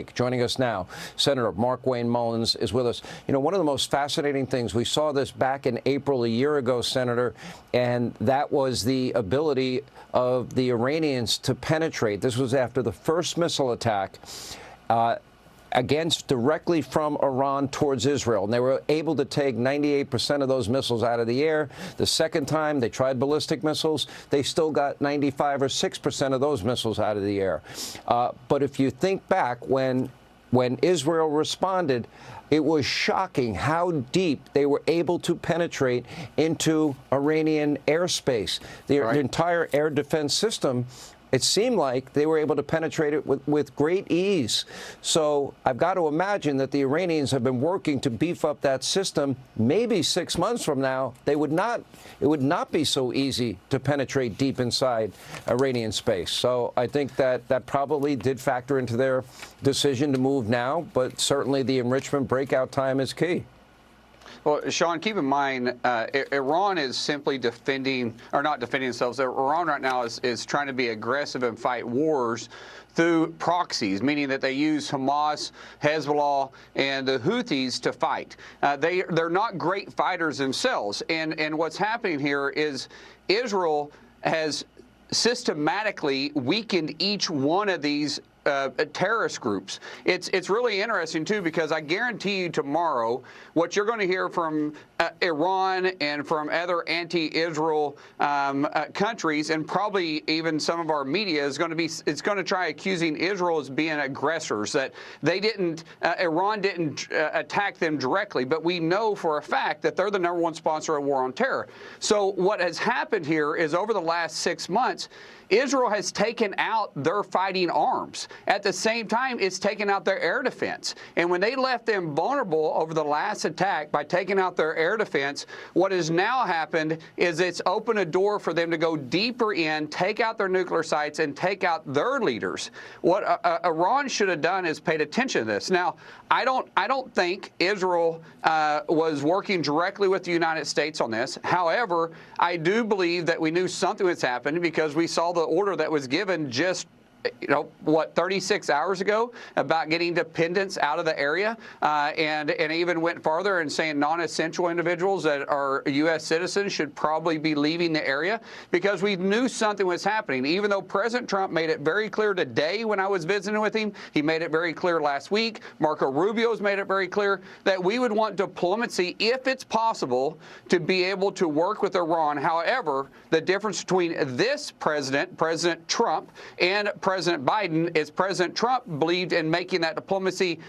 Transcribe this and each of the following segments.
Joining us now, Senator Mark Wayne Mullins is with us. You know, one of the most fascinating things, we saw this back in April a year ago, Senator, and that was the ability of the Iranians to penetrate. This was after the first missile attack directly from Iran towards Israel. And they were able to take 98% of those missiles out of the air. The second time they tried ballistic missiles, they still got 95 or 6% of those missiles out of the air. But if you think back when Israel responded, it was shocking how deep they were able to penetrate into Iranian airspace. The entire air defense system, it seemed like they were able to penetrate it with great ease. So I've got to imagine that the Iranians have been working to beef up that system. Maybe 6 months from now, it would not be so easy to penetrate deep inside Iranian space. So I think that probably did factor into their decision to move now, but certainly the enrichment breakout time is key. Well, Sean, keep in mind, Iran is simply defending, or not defending themselves. Iran right now is trying to be aggressive and fight wars through proxies, meaning that they use Hamas, Hezbollah, and the Houthis to fight. They're not great fighters themselves. And what's happening here is Israel has systematically weakened each one of these terrorist groups. It's really interesting, too, because I guarantee you tomorrow what you're going to hear from Iran and from other anti-Israel countries, and probably even some of our media, is going to be, it's going to try accusing Israel as being aggressors, that they didn't, Iran didn't attack them directly, but we know for a fact that they're the #1 sponsor of war on terror. So what has happened here is over the last 6 months, Israel has taken out their fighting arms. At the same time, it's taken out their air defense. And when they left them vulnerable over the last attack by taking out their air defense, what has now happened is it's opened a door for them to go deeper in, take out their nuclear sites, and take out their leaders. What Iran should have done is paid attention to this. Now, I don't think Israel was working directly with the United States on this. However, I do believe that we knew something was happening because we saw the order that was given just 36 hours ago about getting dependents out of the area, and even went farther and saying non-essential individuals that are U.S. citizens should probably be leaving the area, because we knew something was happening. Even though President Trump made it very clear today when I was visiting with him, he made it very clear last week, Marco Rubio's made it very clear that we would want diplomacy, if it's possible, to be able to work with Iran. However, the difference between this president, President Trump, and President Biden is President Trump believed in making that diplomacy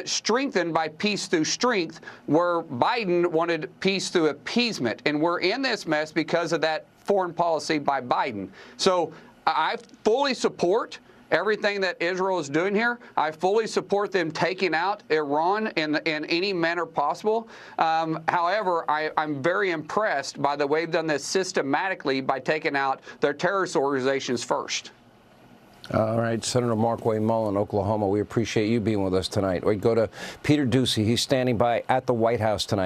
strengthened by peace through strength, where Biden wanted peace through appeasement. And we're in this mess because of that foreign policy by Biden. So I fully support everything that Israel is doing here. I fully support them taking out Iran in any manner possible. However, I'm very impressed by the way they've done this systematically by taking out their terrorist organizations first. All right, Senator Mark Wayne Mullin, Oklahoma, we appreciate you being with us tonight. We go to Peter Doocy. He's standing by at the White House tonight.